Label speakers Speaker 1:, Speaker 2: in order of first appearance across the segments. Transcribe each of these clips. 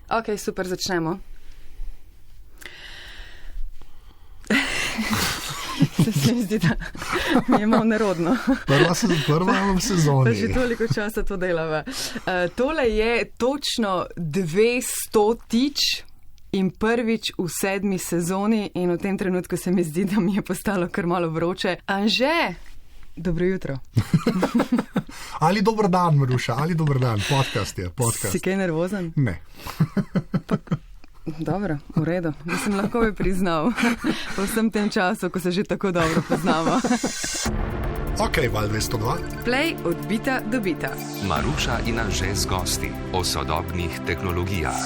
Speaker 1: Ok, super, začnemo. Se mi zdi, da mi je malo nerodno.
Speaker 2: Prva v sezoni.
Speaker 1: Že toliko časa to delava. Tole je točno 200-tič in prvič v 7. sezoni in v tem trenutku se mi zdi, da mi je postalo kar malo vroče. Anže, dobro jutro.
Speaker 2: Ali dober dan, Maruša, ali dober dan. Podcast je, podcast.
Speaker 1: Si kaj nervozen?
Speaker 2: Ne.
Speaker 1: Dobro, v redu. Mislim, lahko bi priznal po vsem tem času, ko se že tako dobro poznamo.
Speaker 2: Ok, Val 202.
Speaker 1: Play od bita do bita.
Speaker 3: Maruša in Anže z gosti o sodobnih tehnologijah.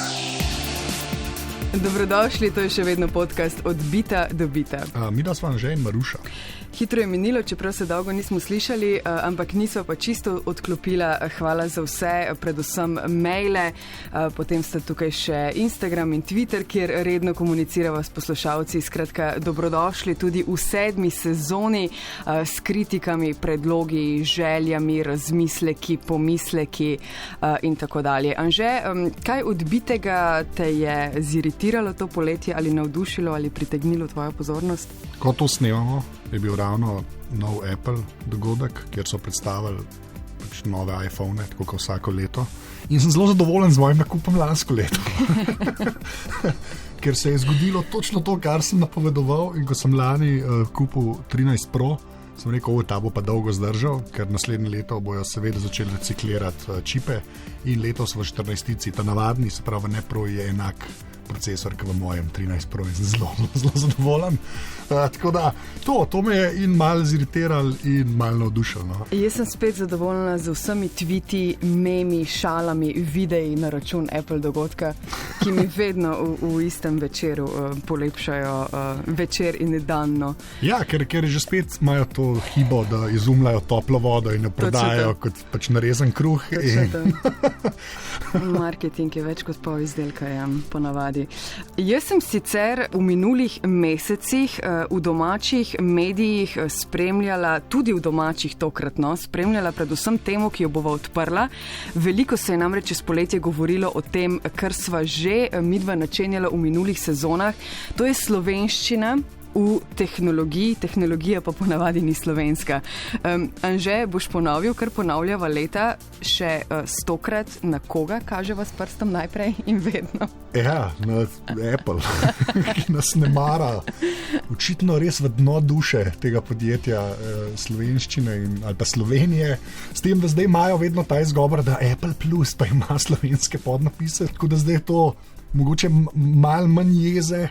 Speaker 1: Dobrodošli, to je še vedno podcast od bita do bita.
Speaker 2: Mi da smo Anže in Maruša.
Speaker 1: Hitro je minilo, čeprav se dolgo nismo slišali, ampak nismo pa čisto odklopila. Hvala za vse, predvsem maile, potem sta tukaj še Instagram in Twitter, kjer redno komunicirava s poslušalci. Skratka, dobrodošli tudi v 7. sezoni s kritikami, predlogi, željami, razmisleki, pomisleki in tako dalje. Anže, kaj odbitega te je ziritiralo to poletje ali navdušilo ali pritegnilo tvojo pozornost?
Speaker 2: Ko to snemamo, je bil ravno nov Apple dogodek, kjer so predstavili nove iPhone, tako kot vsako leto. In sem zelo zadovoljen z mojim nakupom lansko leto. Ker se je zgodilo točno to, kar sem napovedoval, in ko sem lani kupil 13 Pro, sem rekel, ta bo pa dolgo zdržal, ker naslednje leto bojo seveda začeli reciklirati čipe in letos v 14-ici, ta navadni, se pravi ne Pro, je enak procesor, ki v mojem 13 Pro je zelo zadovoljen. Tako da, to me je in malo ziritiral in malo navdušil. No.
Speaker 1: Jaz sem spet zadovoljna z vsemi tviti, memi, šalami, videi na račun Apple dogodka, ki mi vedno v istem večeru polepšajo večer in dan. No.
Speaker 2: Ja, ker že spet imajo to hibo, da izumljajo toplo vodo in jo prodajajo kot pač narezan kruh.
Speaker 1: Marketing je več kot pol izdelka, ja, ponavadi. Jaz sem sicer v minulih mesecih v domačih medijih spremljala, tudi v domačih tokratno, spremljala predvsem temo, ki jo bova odprla. Veliko se je namreč čez poletje govorilo o tem, kar sva že midva načenjala v minulih sezonah. To je slovenščina v tehnologiji, tehnologija pa ponavadi ni slovenska. Anže, boš ponovil, kar ponavljava leta, še 100-krat, na koga kaževa s prstom najprej in vedno?
Speaker 2: Ja, na Apple, ki nas ne mara. Očitno res v dno duše tega podjetja slovenščine ali pa Slovenije. S tem, da zdaj imajo vedno ta izgovor, da Apple Plus pa ima slovenske podnapise, tako da zdaj je to mogoče malo manj jeze,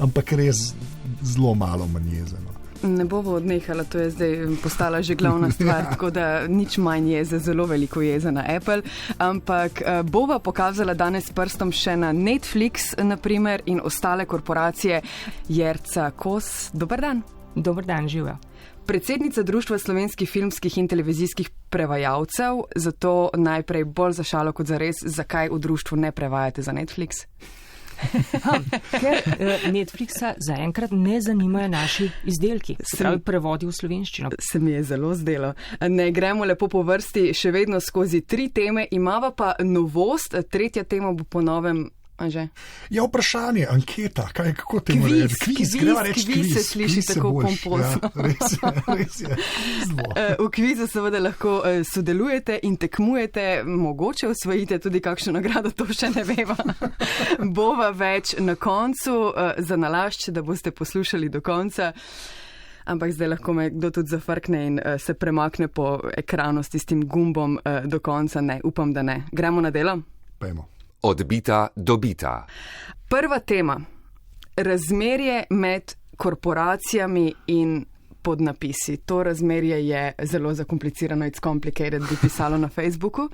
Speaker 2: ampak res zelo malo manj jezeno.
Speaker 1: Ne bomo odnehala, to je zdaj postala že glavna stvar, tako da nič manj jeze, zelo veliko jeze na Apple, ampak bova pokazala danes prstom še na Netflix, naprimer, in ostale korporacije. Jerca Kos, dober dan.
Speaker 4: Dober dan, živjo.
Speaker 1: Predsednica Društva slovenskih filmskih in televizijskih prevajalcev, zato najprej bolj za šalo kot za res, zakaj v društvu ne prevajate za Netflix?
Speaker 4: Ker Netflixa zaenkrat ne zanimajo naši izdelki, se pravi prevodi v slovenščino.
Speaker 1: Se mi je zelo zdelo. Ne gremo lepo po vrsti, še vedno skozi 3 teme, imava pa novost, 3. tema bo po novem. Anže?
Speaker 2: Ja, vprašanje, anketa, kako temu reči? Kviz,
Speaker 1: se sliši tako pompozno.
Speaker 2: Ja, res je.
Speaker 1: V kvizu seveda lahko sodelujete in tekmujete, mogoče osvojite tudi kakšno nagrado, to še ne veva. Bova več na koncu, za nalašč, da boste poslušali do konca. Ampak zdaj lahko me kdo tudi zafrkne in se premakne po ekranu s tistim gumbom do konca. Ne, upam, da ne. Gremo na delo?
Speaker 2: Pejmo.
Speaker 3: Od bita do bita.
Speaker 1: Prva tema. Razmerje med korporacijami in podnapisi. To razmerje je zelo zakomplicirano, it's complicated, bi pisalo na Facebooku.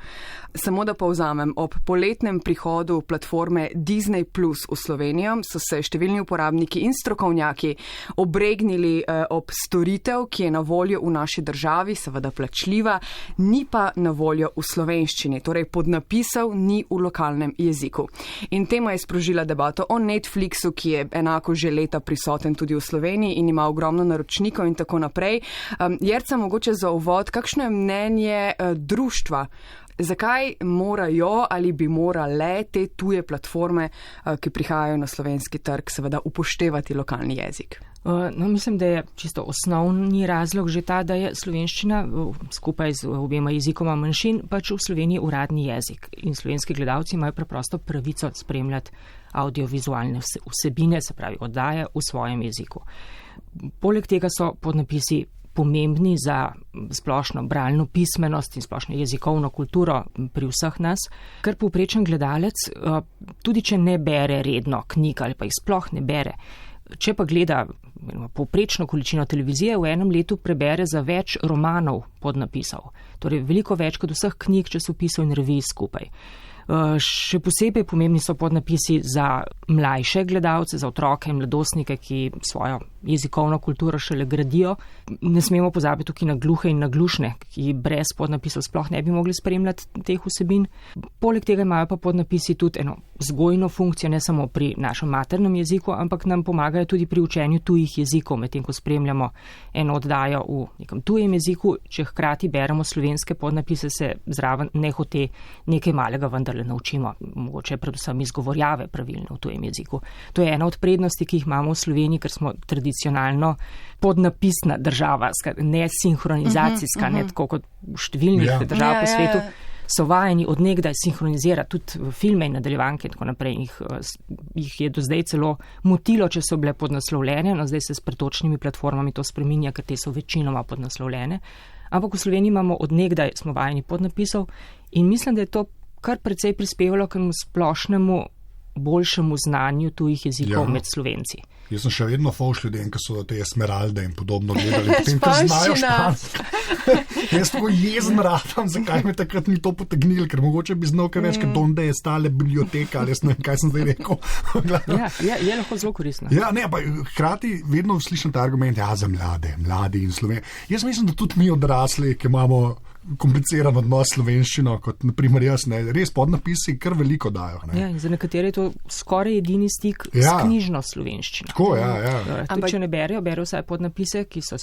Speaker 1: Samo da povzamem, ob poletnem prihodu platforme Disney Plus v Slovenijo so se številni uporabniki in strokovnjaki obregnili ob storitev, ki je na voljo v naši državi, seveda plačljiva, ni pa na voljo v slovenščini, torej podnapisov ni v lokalnem jeziku. In tema je sprožila debato o Netflixu, ki je enako že leta prisoten tudi v Sloveniji in ima ogromno naročnikov in tako naprej. Jerca, mogoče za uvod, kakšno je mnenje društva Zakaj morajo ali bi morale te tuje platforme, ki prihajajo na slovenski trg, seveda upoštevati lokalni jezik?
Speaker 4: No, mislim, da je čisto osnovni razlog že ta, da je slovenščina skupaj z obema jezikoma manjšin pač v Sloveniji uradni jezik. In slovenski gledalci imajo preprosto pravico spremljati audiovizualne vsebine, se pravi oddaje v svojem jeziku. Poleg tega so podnapisi pomembni za splošno bralno pismenost in splošno jezikovno kulturo pri vseh nas, ker povprečen gledalec, tudi če ne bere redno knjig ali pa jih sploh ne bere, če pa gleda povprečno količino televizije, v enem letu prebere za več romanov podnapisov. Torej veliko več kot vseh knjig, časopisov in revij skupaj. Še posebej pomembni so podnapisi za mlajše gledalce, za otroke in mladostnike, ki svojo jezikovno kulturo šele gradijo. Ne smemo pozabiti tukaj na gluhe in na glušne, ki brez podnapisov sploh ne bi mogli spremljati teh vsebin. Poleg tega imajo pa podnapisi tudi eno vzgojno funkcijo, ne samo pri našem maternem jeziku, ampak nam pomagajo tudi pri učenju tujih jezikov, medtem ko spremljamo eno oddajo v nekem tujem jeziku, če hkrati beremo slovenske podnapise, se zraven nehote nekaj malega vendarle naučimo, mogoče predvsem izgovorjave pravilne v tujem jeziku. To je ena od prednosti, ki jih imamo v Sloveniji, ker smo tradicionalno podnapisna država, ne sinhronizacijska, ne tako kot v številnih državah po svetu. So vajeni od nekdaj sinhronizirati tudi filme in nadaljevanke in tako naprej. Jih je do zdaj celo motilo, če so bile podnaslovljene, no zdaj se s pretočnimi platformami to spreminja, ker te so večinoma podnaslovljene. Ampak v Sloveniji imamo od nekdaj, smo vajeni podnapisov in mislim, da je to kar precej prispevalo k splošnemu boljšemu znanju tujih jezikov med Slovenci.
Speaker 2: Jaz sem še vedno fauš ljudem, ki so te Esmeralde in podobno gledali, potem, ko znajo špansko. Jaz tako jezen ratam, zakaj me takrat ni to potegnil, ker mogoče bi znal kaj več, ker donde je stale biblioteka, ali jaz ne vem, kaj sem zdaj rekel.
Speaker 4: Je lahko zelo koristno.
Speaker 2: Ja, ne, pa hkrati vedno slišim ta argument, za mladi in Sloveniji. Jaz mislim, da tudi mi odrasli, ki imamo kompliciran odnos s slovenščino, kot naprimer jaz, ne, res podnapisi kar veliko dajo. Ne.
Speaker 4: Ja, in za nekatere je to skoraj edini stik s knjižno slovenščino.
Speaker 2: Tako, ja.
Speaker 4: Tudi če ne berejo vsaj podnapise, ki so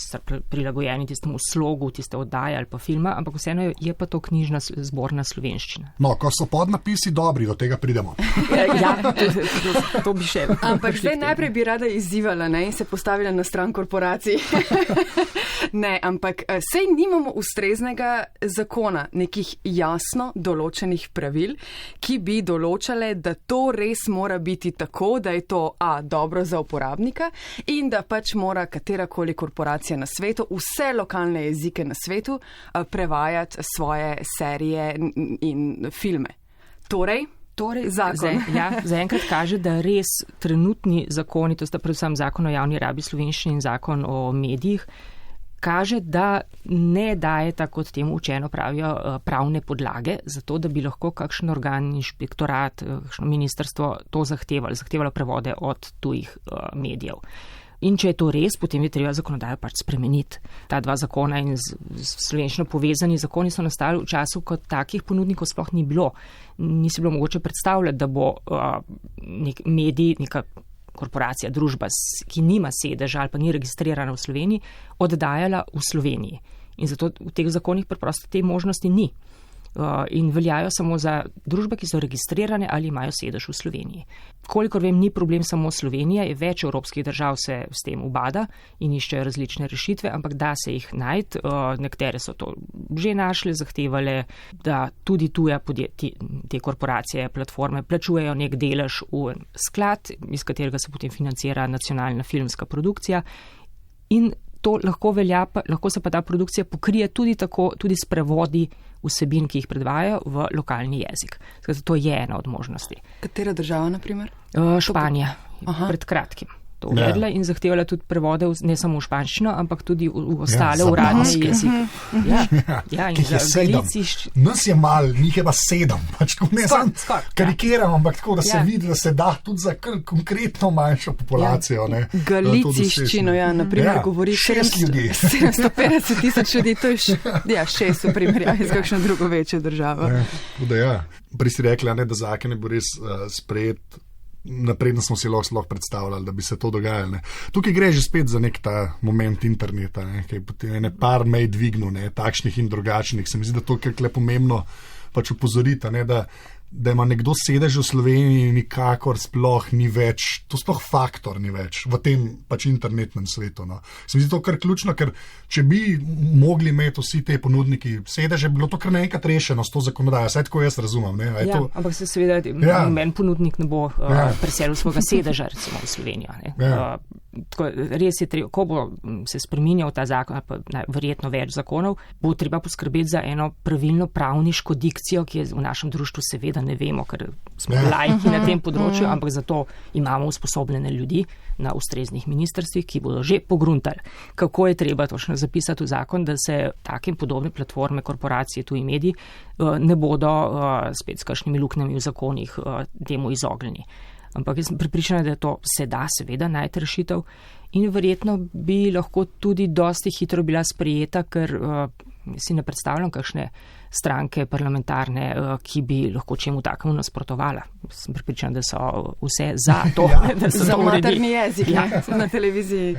Speaker 4: prilagojeni tistemu slogu, tiste oddaje ali pa filma, ampak vseeno je pa to knjižna zborna slovenščina.
Speaker 2: No, ko so podnapisi dobri, do tega pridemo.
Speaker 4: To bi še.
Speaker 1: Ampak zdaj najprej bi rada izzivala, ne, in se postavila na stran korporacij. Ne, ampak sej nimamo ustreznega zakona, nekih jasno določenih pravil, ki bi določale, da to res mora biti tako, da je to dobro za uporabnika in da pač mora katerakoli korporacija na svetu, vse lokalne jezike na svetu prevajati svoje serije in filme. Torej
Speaker 4: zaenkrat kaže, da res trenutni zakoni, to sta predvsem zakon o javni rabi slovenščine in zakon o medijih, kaže, da ne dajeta, kot temu učeno pravijo, pravne podlage, zato da bi lahko kakšen organ, inšpektorat, kakšno ministrstvo to zahtevalo prevode od tujih medijev. In če je to res, potem je treba zakonodajo pač spremeniti. Ta dva zakona in z slovenščino povezani zakoni so nastali v času, ko takih ponudnikov sploh ni bilo. Ni se bilo mogoče predstavljati, da bo nek medij, neka korporacija, družba, ki nima sedeža ali pa ni registrirana v Sloveniji, oddajala v Sloveniji. In zato v teh zakonih preprosto te možnosti ni. In veljajo samo za družbe, ki so registrirane ali imajo sedež v Sloveniji. Kolikor vem, ni problem samo Slovenija, je več evropskih držav se s tem ubada in iščejo različne rešitve, ampak da se jih najti. Nekatere so to že našle, zahtevale, da tudi tuja te korporacije, platforme plačujejo nek delež v sklad, iz katerega se potem financira nacionalna filmska produkcija. In to lahko se pa ta produkcija pokrije tudi s prevodi vsebin, ki jih predvajajo v lokalni jezik. Skratka, to je ena od možnosti.
Speaker 1: Katera država, na primer?
Speaker 4: Španija. Pred kratkim to uvedla in zahtevala tudi prevode ne samo v španščino, ampak tudi v ostale uradne jezike.
Speaker 2: In za Galici. Nas je malo, njih je pa 7. Pač, ne sam karikiram, ampak tako, da se vidi, da se da tudi za konkretno manjšo populacijo.
Speaker 1: Galiciščino, naprimer, govori 750 tisoč ljudi, to je 6 v primerjavi z kakšno drugo večjo državo.
Speaker 2: Prej si rekla, da zakon je bo res sprejet. Napredno smo si lahko predstavljali, da bi se to dogajalo. Tukaj gre že spet za nek ta moment interneta, ki je potem par mej dvignil, takšnih in drugačnih. Se mi zdi, da to je pomembno pač upozoriti, da ima nekdo sedež v Sloveniji, nikakor sploh ni več, to sploh faktor ni več v tem pač internetnem svetu. No. Se mi zdi to kar ključno, ker če bi mogli imeti vsi te ponudniki sedeže, bilo to kar naenkrat rešeno s to zakonodajo, saj tako jaz razumem. Ne?
Speaker 4: Ampak se seveda noben ponudnik ne bo preselil svojega sedeža recimo v Slovenijo. Tako, res je treba, ko bo se spreminjal ta zakon, verjetno več zakonov, bo treba poskrbeti za eno pravilno pravniško dikcijo, ki je v našem društvu seveda ne vemo, ker smo laiki na tem področju, ampak zato imamo usposobljene ljudi na ustreznih ministrstvih, ki bodo že pogruntali, kako je treba točno zapisati v zakon, da se take in podobne platforme, korporacije, tuji mediji ne bodo spet s kakšnimi luknjami v zakonih temu izognjeni. Ampak jaz sem pripričana, da to se da seveda najti rešitev in verjetno bi lahko tudi dosti hitro bila sprejeta, ker si ne predstavljam kakšne stranke parlamentarne, ki bi lahko čemu takemu nasprotovala. Sem pripričana, da so vse za to, da se
Speaker 1: za materni jezik na televiziji,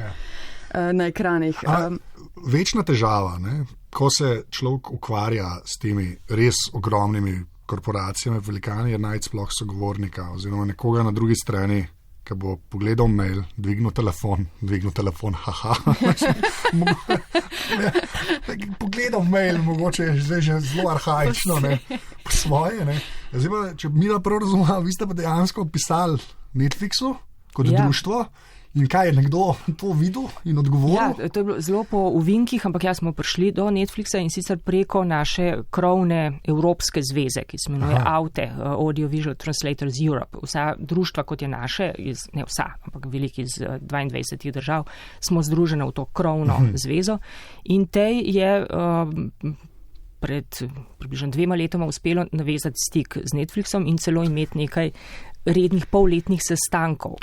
Speaker 1: na ekranih.
Speaker 2: Večna težava, ko se človek ukvarja s temi res ogromnimi korporacijami, velikani, je najti sploh sogovornika oziroma nekoga na drugi strani, ki bo pogledal mail, dvignil telefon, haha. Pogledal mail, mogoče je zdaj že zelo arhaično, po svoje. Zdaj pa, če mi prav razumem, vi ste pa dejansko pisali Netflixu kot društvo. In kaj je nekdo to videl in odgovoril?
Speaker 4: To je bilo zelo po uvinkih, ampak smo prišli do Netflixa in sicer preko naše krovne Evropske zveze, ki se imenuje AVTE, Audio Visual Translators Europe. Vsa društva, kot je naše, ne vsa, ampak veliki iz 22 držav, smo združene v to krovno zvezo. In tej je pred približno 2 letoma uspelo navezati stik z Netflixom in celo imeti nekaj rednih polletnih sestankov.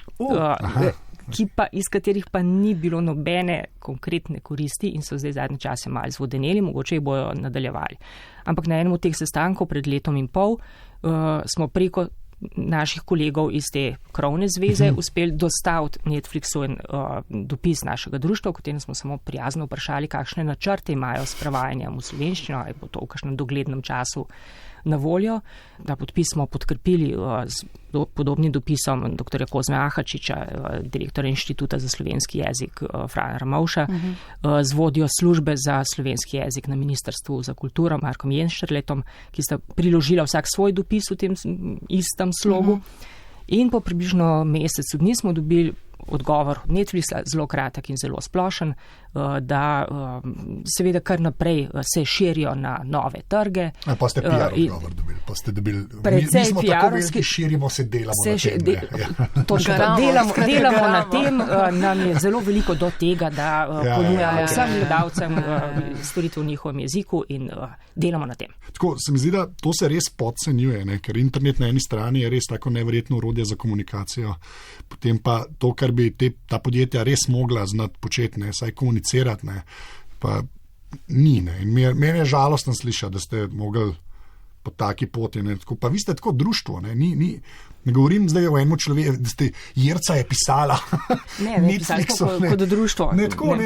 Speaker 4: Iz katerih pa ni bilo nobene konkretne koristi in so zdaj zadnje čase malo zvodeneli, mogoče jih bojo nadaljevali. Ampak na enem od teh sestankov pred letom in pol smo preko naših kolegov iz te krovne zveze uspeli dostaviti Netflixu en dopis našega društva, v katerem smo samo prijazno vprašali, kakšne načrte imajo s prevajanjem v slovenščino, ali bo to v kakšnem doglednem času na voljo. Da podpis smo podkrepili z podobnim dopisom dr. Kozme Ahačiča, direktora Inštituta za slovenski jezik Frana Ramovša, z vodjo službe za slovenski jezik na Ministrstvu za kulturo Markom Jenštrletom, ki sta priložila vsak svoj dopis v tem istem slogu. In po približno mesecu dni smo dobili odgovor od Netflixa, zelo kratek in zelo splošen, da seveda kar naprej se širijo na nove trge.
Speaker 2: Pa ste PR odgovor dobili, pa ste dobili, mi smo tako veliki, širimo se, delamo na tem.
Speaker 4: Delamo na tem, nam je zelo veliko do tega, da ponujamo vsem gledalcem storitev v njihovem jeziku in delamo na tem.
Speaker 2: Tako, se mi zdi, da to se res podcenjuje, ker internet na eni strani je res tako neverjetno orodje za komunikacijo, potem pa to, kar bi ta podjetja res mogla znati početi, saj komunicirati, pa ni. In meni je žalostno slišati, da ste mogli po taki poti. Pa vi ste tako društvo, ne govorim zdaj o enem človeku, da ste Jerca je pisala.
Speaker 4: Ne pisali kot društvo.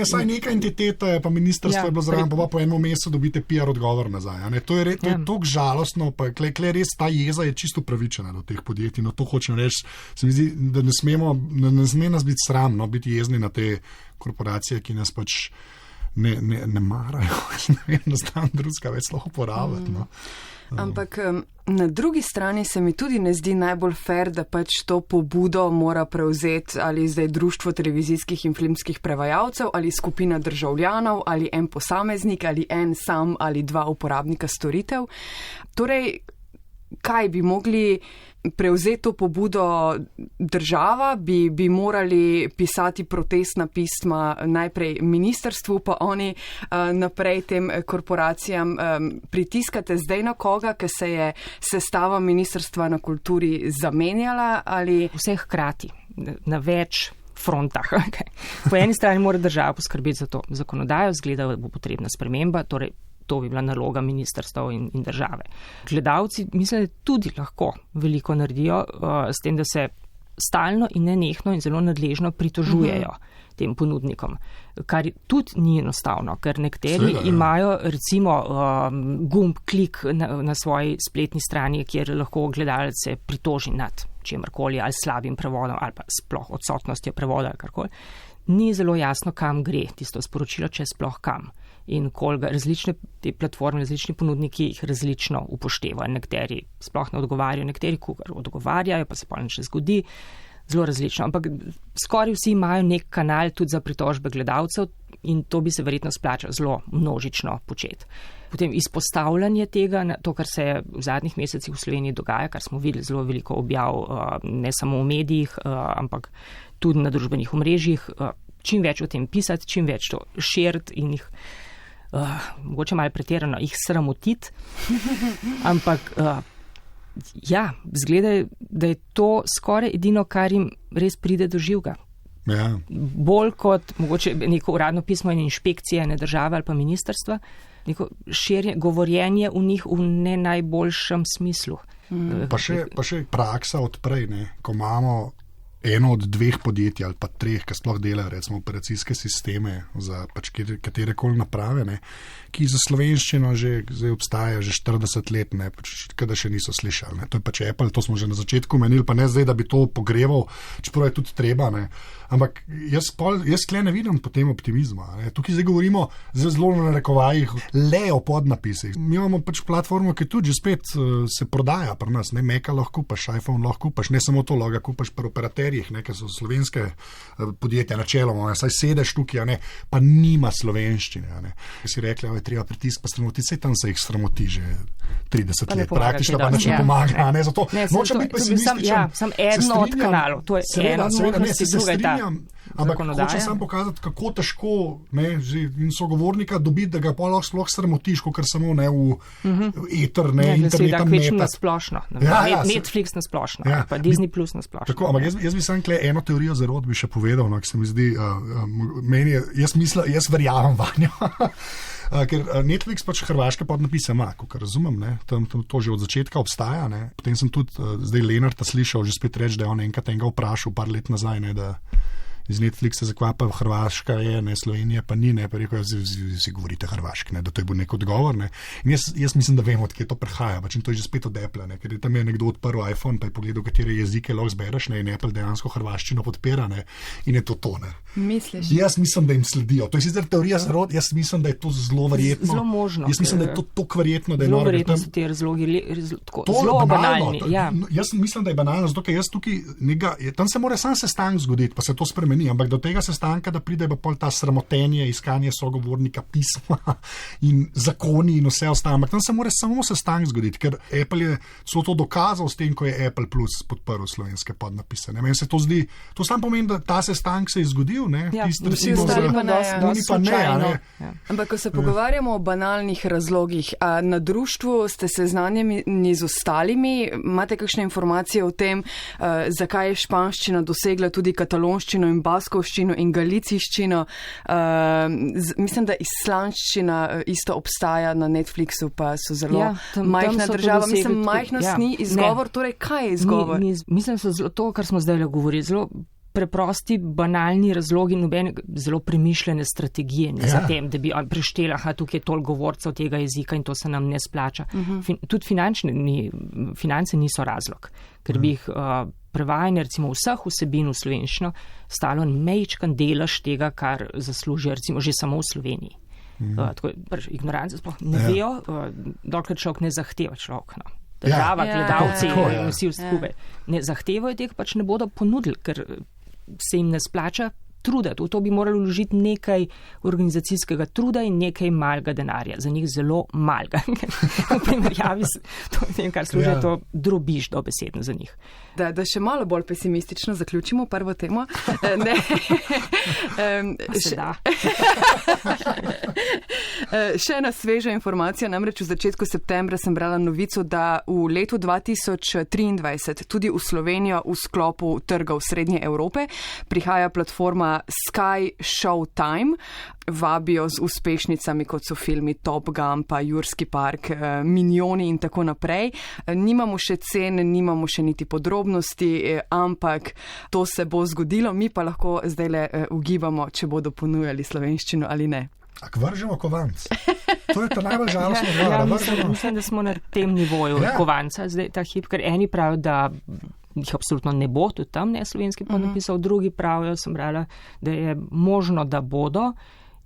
Speaker 2: Saj neka entiteta je, pa ministrstvo je bilo zraven, pa po enem mesecu dobite PR odgovor nazaj. To je toliko žalostno, pa kle res ta jeza je čisto pravičena do teh podjetij. To hočem reči, se mi zdi, da ne sme nas biti sram, biti jezni na te korporacije, ki nas pač ne marajo, enostavno drugega več lahko uporabljati.
Speaker 1: Ampak na drugi strani se mi tudi ne zdi najbolj fair, da pač to pobudo mora prevzeti ali zdaj društvo televizijskih in filmskih prevajalcev ali skupina državljanov ali en posameznik ali en sam ali 2 uporabnika storitev. Torej, kaj bi mogli prevzeti to pobudo država, bi morali pisati protestna pisma najprej ministrstvu, pa oni naprej tem korporacijam. Pritiskate zdaj na koga, ker se je sestava ministrstva na kulturi zamenjala? Ali
Speaker 4: vse hkrati, na več frontah. Po eni strani mora država poskrbeti za to zakonodajo, zgleda, da bo potrebna sprememba, torej to bi bila naloga ministrstev in države. Gledalci, mislim, da tudi lahko veliko naredijo s tem, da se stalno in nenehno in zelo nadležno pritožujejo tem ponudnikom, kar tudi ni enostavno, ker nekateri imajo recimo gumb, klik na svoji spletni strani, kjer lahko gledalec se pritoži nad čemarkoli ali slabim prevodom ali pa sploh odsotnostjo prevoda ali karkoli. Ni zelo jasno, kam gre tisto sporočilo, če sploh kam. In koliko različne te platforme, različni ponudniki jih različno upoštevajo. Nekateri sploh ne odgovarjajo, nekateri odgovarjajo, pa se pa nič ne zgodi. Zelo različno, ampak skoraj vsi imajo nek kanal tudi za pritožbe gledalcev in to bi se verjetno splačalo zelo množično početi. Potem izpostavljanje tega, to, kar se v zadnjih mesecih v Sloveniji dogaja, kar smo videli zelo veliko objav, ne samo v medijih, ampak tudi na družbenih omrežjih, čim več o tem pisati, čim več to širiti in jih, mogoče malo pretirano, jih sramotiti, ampak ja, zgleda, da je to skoraj edino, kar jim res pride do živega.
Speaker 2: Ja.
Speaker 4: Bolj kot mogoče neko uradno pismo in inšpekcije, ne države ali pa ministrstva, neko širjenje, govorjenje v njih v ne najboljšem smislu.
Speaker 2: Pa še praksa odprej, ne, ko imamo eno od dveh podjetij ali pa treh, ki sploh delajo recimo operacijske sisteme za pač katerekoli naprave, ne, ki za slovenščino že zdaj obstajajo že 40 let, ne, pač, kada še niso slišali. Ne. To je pač Apple, to smo že na začetku menili, pa ne zdaj, da bi to pogreval, čeprav je tudi treba. Ne. Ampak jaz tle ne vidim potem optimizma. Ne. Tukaj zdaj govorimo zelo na narekovajih le o podnapisih. Mi imamo pač platformo, ki tudi že spet se prodaja pri nas. Ne. Maca lahko kupaš, iPhone lahko kupaš, ne samo to, lahko kupaš pri operaterjih, ne, ki so slovenske podjetja načeloma, saj sedeš tukaj, ne, pa nima slovenščine. Ne. Si rekli, je treba pritisk pa sramoti, saj tam se jih sramoti že 30 let. Praktično pa nič ne pomaga. Ne. Zato nočem biti pesimističen.
Speaker 4: Sam eden od kanalov. To je eno od možnosti druga.
Speaker 2: Ampak hočem sam pokazati, kako težko, ne, in sogovornika dobiti, da ga pa lahko sploh sramotiš, kot samo ne v eter, ne, interneta meta.
Speaker 4: Na splošno. Netflix na splošno, pa Disney Plus na splošno.
Speaker 2: Tako, ampak jaz bi sam kle eno teorijo zarod bi še povedal, no, ki se mi zdi, jaz verjamem vanjo. Ker Netflix pač hrvaške podnapise ima, kot razumem, ne, tam to že od začetka obstaja, ne. Potem sem tudi zdaj Lenarta slišal že spet reči, da je on enkrat enega vprašal par let nazaj, ne, da iz Netflixa zakvapa Hrvaška je, ne, Slovenija pa ni, ne, pa rekel, si govorite hrvaški, ne, da to je bil nek odgovor, ne. In jaz mislim, da vemo, odkje to prihaja, pač in to je že spet od Apple, ne, ker je tam nekdo odprl iPhone, pa je pogledal, katere jezike lahko zbereš, ne, in Apple dejansko hrvaščino podpira, ne, in je to, ne.
Speaker 1: Misliš?
Speaker 2: Jaz mislim, da jim sledijo. To je sicer teorija zarod, jaz mislim, da je to zelo verjetno.
Speaker 4: Zelo možno.
Speaker 2: Jaz mislim, da je to tako verjetno, da je
Speaker 4: zelo verjetno so ti razlogi zelo banalni. Ja.
Speaker 2: Jaz mislim, da je banalno, zato ker jaz tukaj tam se mora sam sestanek zgoditi, pa se to spremeni, ampak do tega sestanka, da pride pa pol ta sramotenje, iskanje sogovornika, pisma in zakoni in vse ostalo. Ampak tam se mora samo sestanek zgoditi, ker Apple je to dokazal s tem, ko je Apple Plus podprl slovenske podnapise. Meni se to zdi, to samo pomeni, da ta sestanek se je zgodil.
Speaker 1: Ja, vsi ostali pa ne. Ampak, ko se pogovarjamo o banalnih razlogih, a na društvu ste seznanjeni z ostalimi, imate kakšne informacije o tem, zakaj je španščina dosegla tudi katalonščino in baskovščino in galiciščino? Mislim, da islandščina isto obstaja na Netflixu, pa so zelo majhna država. Mislim, majhnost ni izgovor, torej kaj je izgovor?
Speaker 4: Mislim, so zelo to, kar smo zdaj govorili, zelo preprosti, banalni razlogi, nobene zelo premišljene strategije za tem, da bi preštela, tukaj je toliko govorcev tega jezika in to se nam ne splača. Tudi finance niso razlog, ker bi jih prevajanje recimo vseh vsebin v slovenščino stalo mejčkan delež tega, kar zaslužijo recimo že samo v Sloveniji. Tako ignoranci sploh ne vejo, dokler človek ne zahteva človek. No. Država, gledalci, vsi skupaj ne zahtevajo teh, pač ne bodo ponudili, ker se jim ne splača truditi. V to bi morali vložiti nekaj organizacijskega truda in nekaj malega denarja. Za njih zelo malega. V primerjavi s tem, kar služi, to drobiš dobesedno za njih.
Speaker 1: Da še malo bolj pesimistično zaključimo prvo temo. Še ena sveža informacija, namreč v začetku septembra sem brala novico, da v letu 2023 tudi v Slovenijo v sklopu trgov Srednje Evrope prihaja platforma oziroma Sky Showtime vabijo z uspešnicami, kot so filmi Top Gun, pa Jurski park, Minioni in tako naprej. Nimamo še cen, nimamo še niti podrobnosti, ampak to se bo zgodilo, mi pa lahko zdajle ugibamo, če bodo ponujali slovenščino ali ne.
Speaker 2: Ak vržemo kovanc. To je to najbolj žalostno.
Speaker 4: Mislim, da smo na tem nivoju kovanca zdaj ta hip, ker eni pravijo, da jih absolutno ne bo, tudi tam ne slovenski podnapisal, drugi pravijo, sem brala, da je možno, da bodo.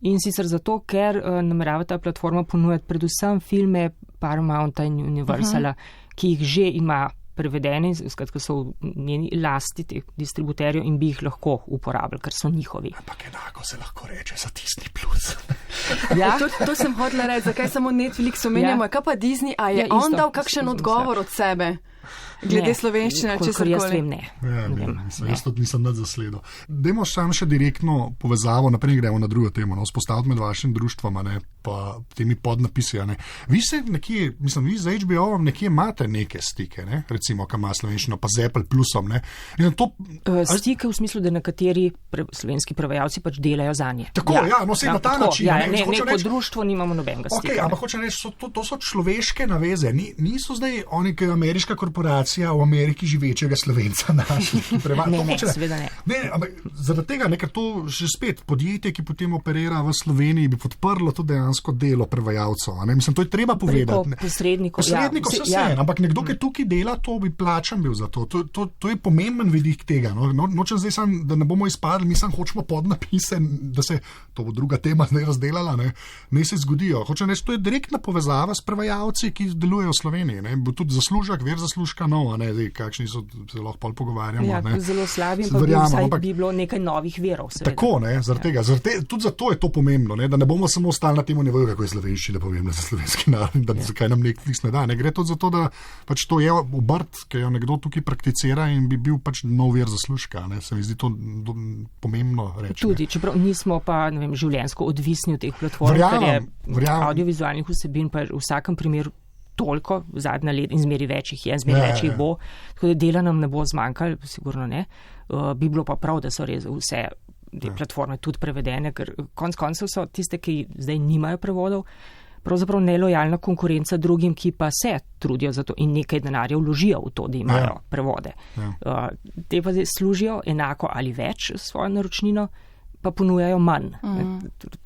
Speaker 4: In sicer zato, ker namerava ta platforma ponujati predvsem filme Paramounta in Universala, ki jih že ima prevedeni, skratka so v njeni lasti teh distributerjev in bi jih lahko uporabljali, ker so njihovi.
Speaker 2: Ampak enako se lahko reče za Disney+.
Speaker 1: Ja? To sem hotela reči, zakaj samo Netflix omenjamo, kaj pa Disney, a je on dal kakšen odgovor od sebe? Glede slovenščine, če se
Speaker 4: jaz vem, ne.
Speaker 2: Jaz to nisem nad zasledil. Dajmo sam še direktno povezavo, naprej gremo na drugo temo, vzpostaviti med vašim društvom, pa temi podnapisi. Vi se nekje, mislim, vi z HBO-om nekje imate neke stike, recimo, kam ima slovenščino, pa z Apple Plusom.
Speaker 4: Stike v smislu, da nekateri slovenski prevajalci pač delajo zanje.
Speaker 2: Tako, na ta način.
Speaker 4: Neko društvo nimamo nobenega stika.
Speaker 2: Ampak hoče reči, to so človeške naveze. Niso zdaj oni, ki je ameriška korporacija v Ameriki živečega Slovenca našli.
Speaker 4: Ne, seveda ne.
Speaker 2: Zaradi tega, ker to že spet podjetje, ki potem operira v Sloveniji, bi podprlo to dejansko delo prevajalcev. Mislim, to je treba povedati.
Speaker 4: Posrednikov
Speaker 2: ampak nekdo, ki tukaj dela, to bi plačan bil za to. To je pomemben vidik tega. Nočem zdaj sam, da ne bomo izpadli, mi sam hočemo podnapise, da se, to bo druga tema zdaj razdelala, ne se zgodijo. Hočem reči, to je direktna povezava s prevajalci, ki delujejo v Sloveniji. Bo tudi zaslužek, ver zaslužka kakšni so, se lahko pol pogovarjamo.
Speaker 4: Zelo slabi, pa bi bilo nekaj novih verov.
Speaker 2: Tako, zaradi tega. Tudi zato je to pomembno, da ne bomo samo ostali na tem nivoju, kako je slovenščina pomembna za slovenski narod, da zakaj nam Netflix ne da. Gre tudi zato, da pač to je obrt, ki jo nekdo tukaj prakticira in bi bil pač nov ver zaslužka. Se mi zdi to pomembno reči.
Speaker 4: Tudi, čeprav nismo pa, življenjsko odvisni od teh platform, ker je audiovizualnih vsebin pa v vsakem primeru toliko, zadnja let in zmeri več jih je, zmeri več jih bo, tako da dela nam ne bo zmanjkalo, sigurno ne. Bi bilo pa prav, da so res vse te platforme tudi prevedene, ker konec koncev so tiste, ki zdaj nimajo prevodov, pravzaprav nelojalna konkurenca drugim, ki pa se trudijo za to in nekaj denarja vložijo v to, da imajo prevode. Te pa zdaj služijo enako ali več svojo naročnino, pa ponujajo manj.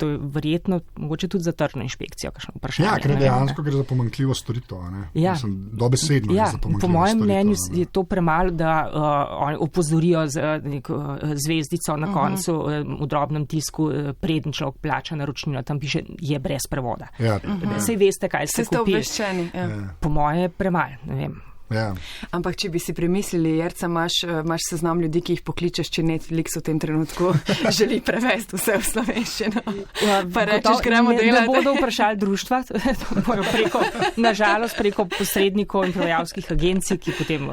Speaker 4: To je verjetno, mogoče tudi za tržno inšpekcijo, kakšno vprašanje.
Speaker 2: Ker dejansko gre za pomanjkljivo storitev. Mislim, dobesedno je za pomanjkljivo storitev.
Speaker 4: Po mojem mnenju je to premalo, da oni opozorijo z neko zvezdico na koncu v drobnem tisku, preden človek plača naročnino, tam piše, je brez prevoda. Saj veste, kaj se kupi.
Speaker 1: Ste obveščeni.
Speaker 4: Po moje je premalo, ne vem.
Speaker 1: Ampak, če bi si premislili, Jerca, imaš seznam ljudi, ki jih pokličeš, če Netflix v tem trenutku želi prevesti vse v slovenščino. Pa rečeš, gremo delati.
Speaker 4: Ne bodo vprašali društva, nažalost preko posrednikov in prevajalskih agencij, ki potem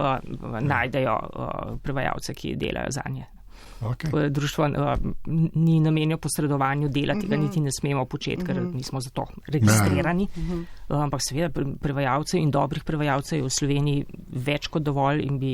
Speaker 4: najdejo prevajalce, ki delajo za nje. Društvo ni namenjeno posredovanju dela, tega niti ne smemo početi, ker nismo za to registrirani. Ampak seveda prevajalcev in dobrih prevajalcev je v Sloveniji več kot dovolj in bi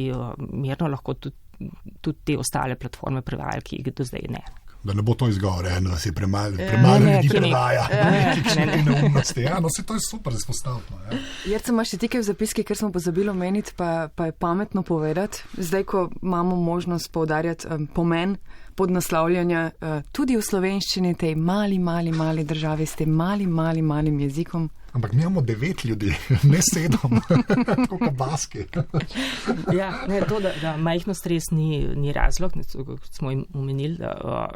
Speaker 4: mirno lahko tudi te ostale platforme prevajali, ki jih do zdaj ne.
Speaker 2: Da ne bo to izgovor, da se premalo ljudi prevaja. Nekaj neumnosti. To je super izpostavljeno.
Speaker 1: Jerca, imaš ti kaj v zapiski, ker smo pozabili omeniti, pa je pametno povedati. Zdaj, ko imamo možnost poudarjati pomen podnaslavljanja tudi v slovenščini, tej mali državi s tem malim jezikom.
Speaker 2: Ampak mi imamo 9 ljudi, ne 7, tako kot baski.
Speaker 4: To, da majhnost res ni razlog, kot smo jim omenili, da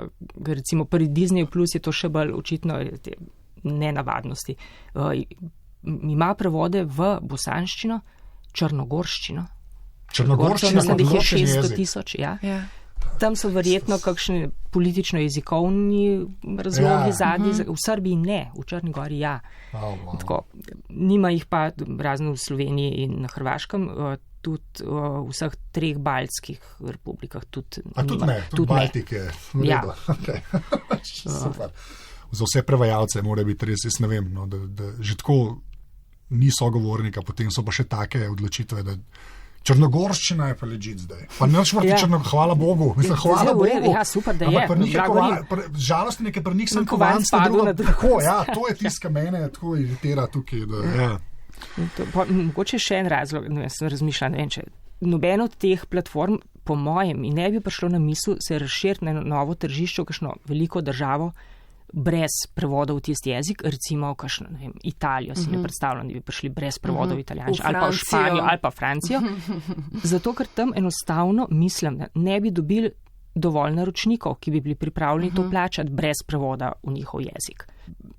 Speaker 4: recimo pri Disney Plus je to še bolj očitno te nenavadnosti. Ima prevode v bosanščino, črnogorščino.
Speaker 2: Mislim,
Speaker 4: da jih je 600 000, Tam so verjetno kakšni politično-jezikovni razlogi zadnji, v Srbiji ne, v Črni Gori Tako, nima jih pa razno v Sloveniji in na Hrvaškem, tudi v vseh 3 baltskih republikah. Tudi
Speaker 2: Baltike. Super. Za vse prevajalce mora biti res, jaz ne vem, da že tako ni sogovornika, potem so pa še take odločitve, Črnogorščina je pa ležit zdaj. Pa ne švrti hvala Bogu. Mislim, hvala Bogu.
Speaker 4: Ja, super, da je.
Speaker 2: Žalosti nekaj pri njih sem kovanska druga. Tako, ja, to je tiska mene, tako iritira tukaj.
Speaker 4: Mogoče še en razlog, sem razmišljala, ne vem, če noben od teh platform, po mojem, in ne bi prišlo na misel, se razširiti na novo tržišče v kakšno veliko državo, brez prevoda v tisti jezik, recimo v kakšno, ne vem, Italijo, si ne predstavljam, da bi prišli brez prevoda v italijanščino, ali pa v Španijo, ali pa Francijo. Zato, ker tam enostavno, mislim, ne bi dobili dovolj naročnikov, ki bi bili pripravljeni to plačati brez prevoda v njihov jezik.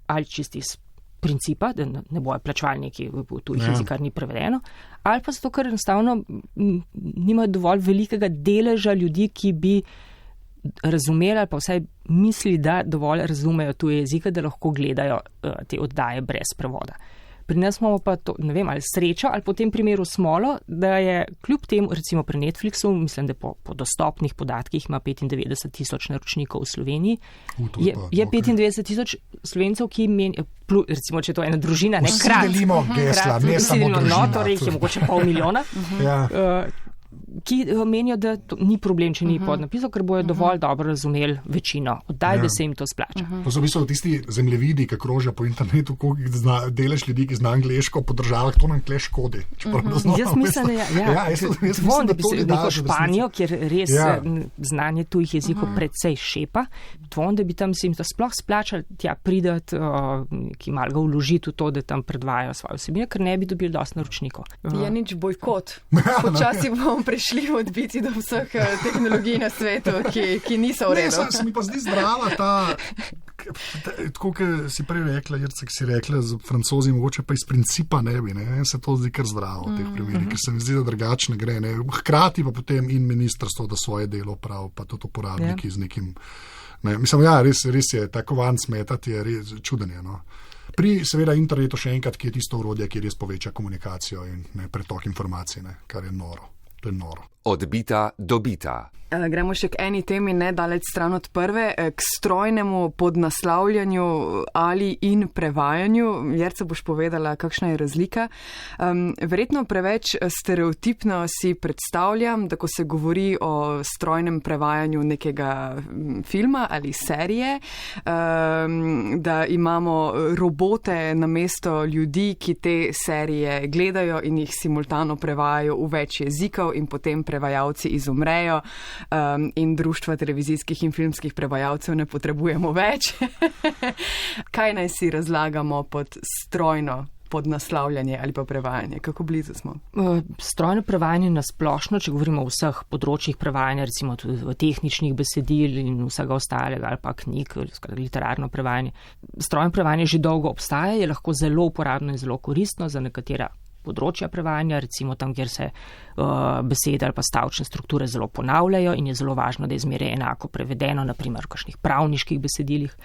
Speaker 4: Ali čisti iz principa, da ne bojo plačevali neki v tujih jezik, kar ni prevedeno, ali pa zato, ker enostavno nimajo dovolj velikega deleža ljudi, ki bi razumeli ali pa vsaj misli, da dovolj razumejo tuje jezike, da lahko gledajo te oddaje brez prevoda. Pri nas imamo pa to, ne vem, ali srečo, ali po tem primeru smolo, da je kljub temu, recimo pri Netflixu, mislim, da po dostopnih podatkih ima 95,000 naročnikov v Sloveniji, je 95,000 Slovencev, ki menijo, recimo, če to je ena družina, ne krat.
Speaker 2: Vsi delimo gesla, ne samo družina.
Speaker 4: Torej jih je mogoče 500,000. Ki menijo, da to ni problem, če ni podnapisal, ker bojo dovolj dobro razumeli večino oddaj, da se jim to splača.
Speaker 2: To so v bistvu tisti zemljevidi, ki krožijo po internetu, koliko delež ljudi, ki zna angleško po državah, to nam tle škodi.
Speaker 4: Jaz mislim, da bi se neko Španijo, kjer res znanje tujih jezikov predvsej šepa, da bi tam se jim to sploh splačali tja pridati, ki malo ga vložiti v to, da tam predvajajo svoje vsebine, ker ne bi dobili dosti naročnikov.
Speaker 1: Je nič bojkot. Počasi bomo prišli odbiti do vseh tehnologij na svetu, ki niso v redu.
Speaker 2: Se mi pa zdi zdrava ta, tako kot si prej rekla, Jercek si rekla, z Francozi mogoče pa iz principa ne bi, ne, se to zdi kar zdravo v teh primerih, ker se mi zdi, da drugače ne gre, ne. Hkrati pa potem in ministrstvo, da svoje delo prav, pa tudi uporabniki z nekim, ne, mislim, res je, tako van smetati je res čudenje, no. Pri seveda internetu še enkrat, ki je tisto orodje, ki res poveča komunikacijo in pretok informacij, ne, kar je noro. To je noro.
Speaker 3: Odbita, dobita.
Speaker 1: Gremo še k eni temi, ne daleč stran od prve, k strojnemu podnaslavljanju ali in prevajanju. Jerca, boš povedala, kakšna je razlika. Verjetno preveč stereotipno si predstavljam, da ko se govori o strojnem prevajanju nekega filma ali serije, da imamo robote namesto ljudi, ki te serije gledajo in jih simultano prevajajo v več jezikov in potem prevajalci izumrejo. In društva televizijskih in filmskih prevajalcev ne potrebujemo več. Kaj naj si razlagamo pod strojno podnaslavljanje ali pa prevajanje? Kako blizu smo?
Speaker 4: Strojno prevajanje na splošno, če govorimo o vseh področjih prevajanja, recimo tudi v tehničnih besedil in vsega ostalega ali pa knjig, literarno prevajanje. Strojno prevajanje že dolgo obstaja, je lahko zelo uporabno in zelo koristno za nekatera področja prevajanja, recimo tam, kjer se besede ali pa stavčne strukture zelo ponavljajo in je zelo važno, da je zmeraj enako prevedeno, naprimer v kakšnih pravniških besedilih,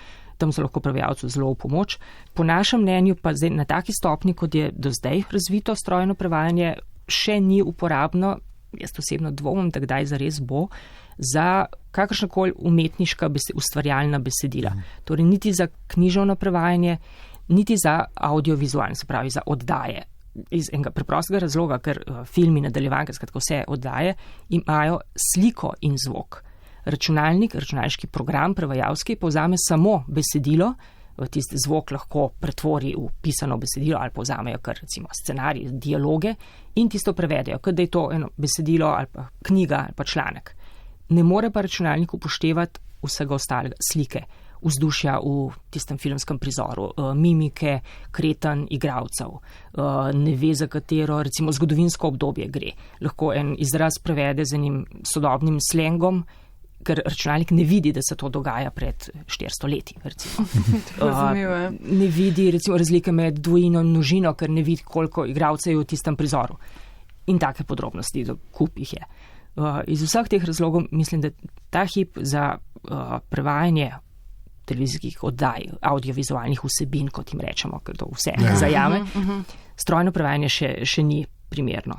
Speaker 4: tam so lahko prevajalcu zelo v pomoč. Po našem mnenju pa zdaj na taki stopni, kot je do zdaj razvito strojno prevajanje, še ni uporabno, jaz osebno dvomim, da kdaj zares bo, za kakršnakoli umetniška ustvarjalna besedila. Torej niti za književno prevajanje, niti za audiovizualne, se pravi za oddaje. Iz enega preprostega razloga, ker filmi, nadaljevanke, skratka vse oddaje, imajo sliko in zvok. Računalniški program prevajalski povzame samo besedilo, tisti zvok lahko pretvori v pisano besedilo ali povzamejo kar recimo scenarij, dialoge in tisto prevedejo, kot da je to eno besedilo ali pa knjiga ali pa članek. Ne more pa računalnik upoštevati vsega ostalega, slike, vzdušja v tistem filmskem prizoru, mimike, kretanj igralcev, ne ve, za katero recimo zgodovinsko obdobje gre. Lahko en izraz prevede z enim sodobnim slengom, ker računalnik ne vidi, da se to dogaja pred 400 leti, recimo. Ne vidi recimo razlike med dvojino in množino, ker ne vidi, koliko igralcev je v tistem prizoru. In take podrobnosti, kup jih je. Iz vseh teh razlogov mislim, da ta hip za prevajanje televizijskih oddaj, audiovizualnih vsebin, kot jim rečemo, ker to vse zajame, strojno prevajanje še ni primerno.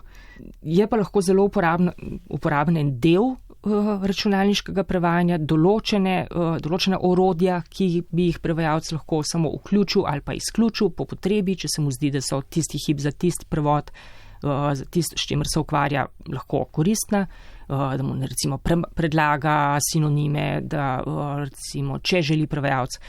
Speaker 4: Je pa lahko zelo uporaben en del računalniškega prevajanja, določena orodja, ki bi jih prevajalec lahko samo vključil ali pa izključil po potrebi, če se mu zdi, da so tisti hip za tisti prevod tisto, s čimer se ukvarja, lahko koristna, da mu recimo predlaga sinonime, da recimo, če želi prevajalec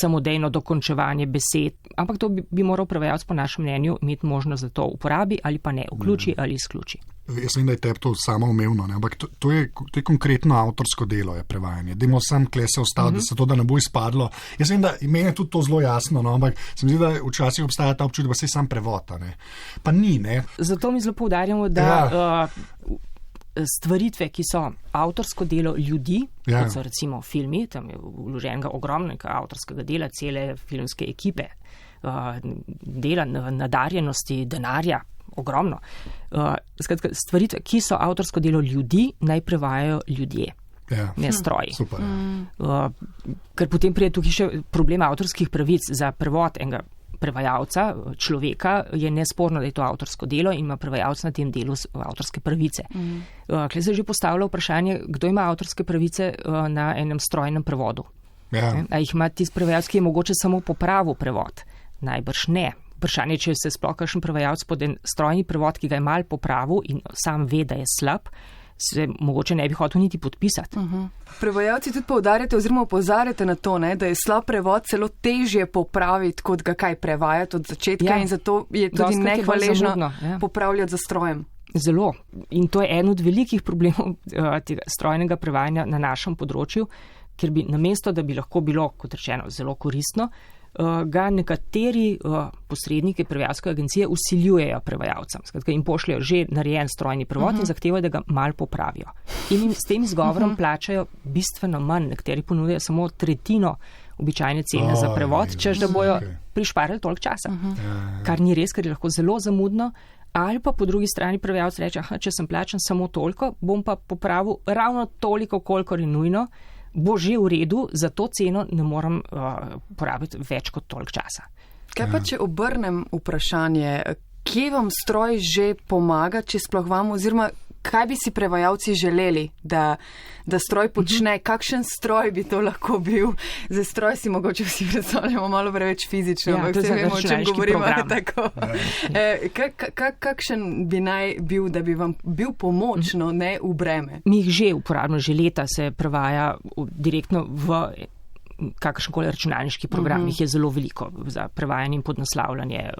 Speaker 4: samodejno dokončevanje besed, ampak to bi moral prevajalec po našem mnenju imeti možnost, da to uporabi ali pa ne, vključi ali izključi.
Speaker 2: Jaz vem, da je tebi to samoumevno, ampak to je konkretno avtorsko delo, je prevajanje. Dajmo sam kle se ostati, da ne bo izpadlo. Jaz vem, da meni je tudi to zelo jasno, ampak se mi zdi, da včasih obstaja ta občutek, da se sam prevod, ne. Pa ni, ne.
Speaker 4: Zato mi zelo poudarjamo, da stvaritve, ki so avtorsko delo ljudi, kot so recimo filmi, tam je vloženega ogromnega avtorskega dela, cele filmske ekipe, dela, nadarjenosti, denarja, ogromno. Skratka, stvaritve, ki so avtorsko delo ljudi, naj prevajajo ljudje, ne stroji.
Speaker 2: Super.
Speaker 4: Ker potem pride tukaj še problem avtorskih pravic za prevod enega prevajalca, človeka, je nesporno, da je to avtorsko delo in ima prevajalec na tem delu avtorske pravice. Kle se že postavlja vprašanje, kdo ima avtorske pravice na enem strojnem prevodu. A jih ima tisti prevajalec, ki je mogoče samo popravil prevod? Najbrž ne. Vprašanje, če se sploh kakšen prevajalec pod en strojni prevod, ki ga je mal popravil in sam ve, da je slab, se mogoče ne bi hotel niti podpisati.
Speaker 1: Prevajalci tudi poudarjate oziroma opozarjate na to, da je slab prevod celo težje popraviti, kot ga kaj prevajati od začetka in zato je tudi nehvaležno popravljati za strojem.
Speaker 4: Zelo. In to je en od velikih problemov tega strojnega prevajanja na našem področju, ker bi namesto, da bi lahko bilo, kot rečeno, zelo koristno, ga nekateri posredniki prevajalske agencije usiljujejo prevajalcem. Skratka, jim pošljajo že narejen strojni prevod in zahtevajo, da ga mal popravijo. In jim s tem izgovorom plačajo bistveno manj. Nekateri ponudijo samo tretjino običajne cene za prevod, češ da bojo prišparili toliko časa. Kar ni res, ker je lahko zelo zamudno. Ali pa po drugi strani prevajalec reče, če sem plačan samo toliko, bom pa popravil ravno toliko, kolikor je nujno, bo že v redu, za to ceno ne moram porabiti več kot toliko časa.
Speaker 1: Kaj pa, če obrnem vprašanje, kje vam stroj že pomaga, če sploh vam, oziroma kaj bi si prevajalci želeli, da stroj počne, kakšen stroj bi to lahko bil? Za stroj si mogoče vsi predstavljamo malo preveč fizično, ampak vse vemo, o čem govorimo. Kakšen bi naj bil, da bi vam bil pomočno, ne v breme?
Speaker 4: Mi jih že uporabljamo, že leta se prevaja direktno v kakršenkoli računalniški program, jih je zelo veliko za prevajanje in podnaslavljanje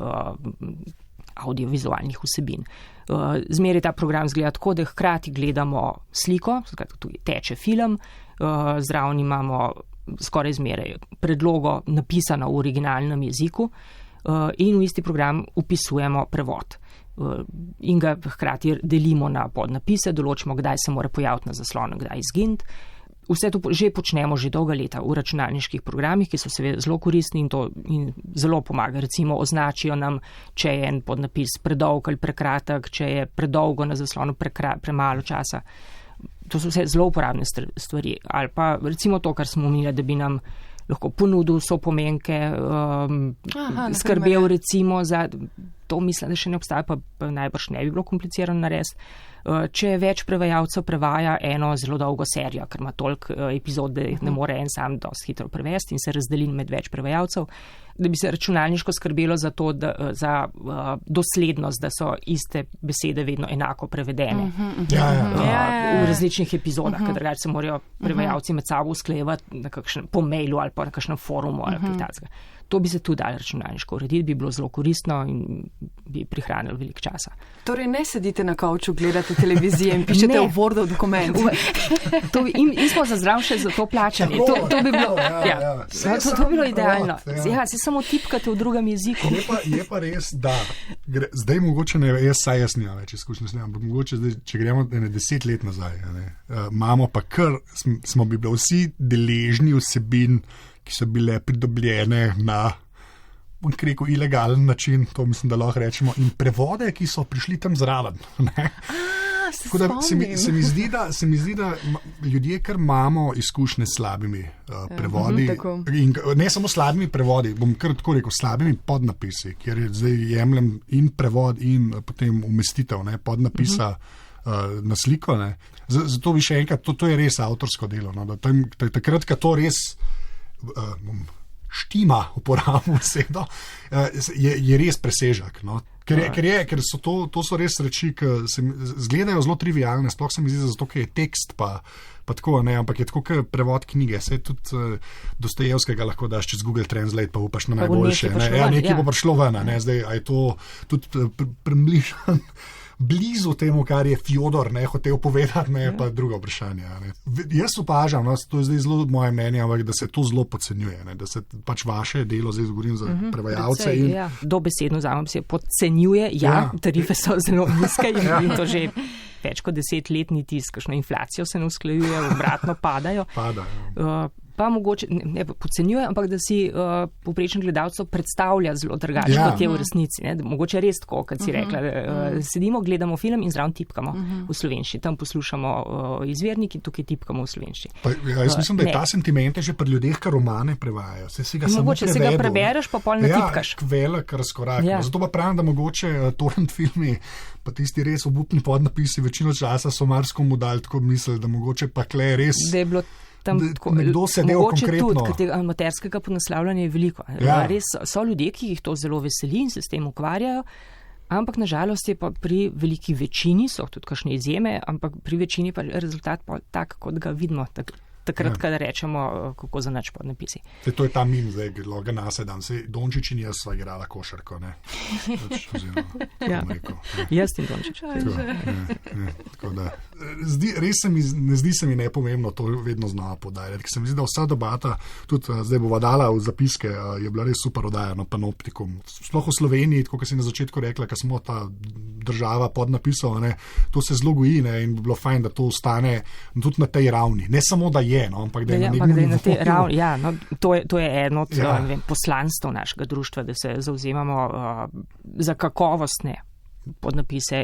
Speaker 4: audiovizualnih vsebin. Zmeraj ta program zgleda tako, da hkrati gledamo sliko, tudi teče film, zraven imamo skoraj zmeraj predlogo napisano v originalnem jeziku in v isti program upisujemo prevod. In ga hkrati delimo na podnapise, določimo, kdaj se mora pojaviti na zaslonu, kdaj izginiti. Vse to že počnemo že dolga leta v računalniških programih, ki so seveda zelo koristni in zelo pomaga. Recimo označijo nam, če je en podnapis predolg ali prekratek, če je predolgo na zaslonu premalo časa. To so vse zelo uporabne stvari. Ali pa recimo to, kar smo omenili, da bi nam lahko ponudil sopomenke, skrbel recimo za to, mislim, da še ne obstaja, pa najbrž ne bi bilo komplicirano narediti. Če več prevajalcev prevaja eno zelo dolgo serijo, ker ima toliko epizod, da ne more en sam dosti hitro prevesti in se razdeli med več prevajalcev, da bi se računalniško skrbelo za to, za doslednost, da so iste besede vedno enako prevedene v različnih epizodah, ker drugače se morajo prevajalci med sabo usklajevati po mailu ali pa na kakšnem forumu ali kaj takega. To bi se tudi dali računalniško urediti, bi bilo zelo koristno in bi prihranili veliko časa.
Speaker 1: Torej ne sedite na kavču, gledate televizijo in pišete v Wordov dokument.
Speaker 4: In smo za zdrav še za to plačani. To bi bilo, to bi bilo idealno. Si samo tipkate v drugem jeziku.
Speaker 2: Je pa res, da zdaj mogoče ne, jaz nimam več izkušnje, ampak mogoče zdaj, če gremo 10 let nazaj, imamo pa kar, smo bi bili vsi deležni vsebin, ki so bile pridobljene na, bom rekel, ilegalen način, to mislim, da lahko rečemo, in prevode, ki so prišli tam zraven. Tako da se mi zdi, da ljudje, kar imamo izkušnje s slabimi prevodi, in ne samo slabimi prevodi, bom kar tako rekel, slabimi podnapisi, kjer zdaj jemljem in prevod in potem umestitev podnapisa na sliko. Zato bi še enkrat, to je res avtorsko delo. Da takrat, ko to res štima, uporabljam besedo, je res presežek. No? Ker so to so res reči, ki se zgledajo zelo trivialne, sploh se mi zdi, zato ker je tekst pa tako, ne, ampak je tako, kot prevod knjige. Sej tudi Dostojevskega lahko daš čez Google Translate, pa upaš na najboljše. Nekaj bo prišlo ven, ne, zdaj, a je to tudi približan blizu temu, kar je Fjodor hotel povedati, ne, pa drugo vprašanje. Ne. Jaz opažam, no, to je zdaj zelo moje mnenje, ampak da se to zelo podcenjuje, ne, da se pač vaše delo, zdaj govorim za prevajalce.
Speaker 4: Dobesedno zavem se podcenjuje, tarife so zelo nizke in to že več kot 10 let niti s kakšno inflacijo se ne usklajuje, obratno padajo. Pa mogoče ne podcenjuje, ampak da si povprečen gledalcev predstavlja zelo drugače, kot je v resnici. Ne? Mogoče res tako, kot si rekla. Sedimo, gledamo film in zraven tipkamo v slovenščini. Tam poslušamo izvirnik in tukaj tipkamo v slovenščini.
Speaker 2: Jaz mislim, da je ta sentiment že pri ljudeh, kar romane prevajajo.
Speaker 4: Mogoče se ga prebereš, pa pol natipkaš.
Speaker 2: Velik razkorak. Zato pa pravim, da mogoče torrent filmi, pa tisti res obupni podnapisi, večino časa so marskomu dali tako misli, da mogoče pa kle res... Nekdo sedel konkretno.
Speaker 4: Tudi, ker tega amaterskega podnaslavljanja je veliko. Res so ljudje, ki jih to zelo veseli in se s tem ukvarjajo, ampak nažalost je pa pri veliki večini, so tudi kakšne izjeme, ampak pri večini pa rezultat pa tak, kot ga vidimo takrat, kada rečemo, kako za nič podnapisi.
Speaker 2: To je ta mim zdaj, loga nase dan. Dončić in jaz sva igrala košarko, ne?
Speaker 4: Jaz in Dončić.
Speaker 2: Tako da, res ne zdi se mi nepomembno to vedno znova podajati, ker se mi zdi, da vsa debata, tudi zdaj bova dala v zapiske, je bila res super odajana panoptikum. Sploh v Sloveniji, tako kot si na začetku rekla, ker smo ta država podnapisov, ne, to se zelo goji, ne, in bi bilo fajn, da to ostane tudi na tej ravni. Ne samo, da je, no, ampak da je na tej ravni.
Speaker 4: To je eno od poslanstv našega društva, da se zavzemamo za kakovostne podnapise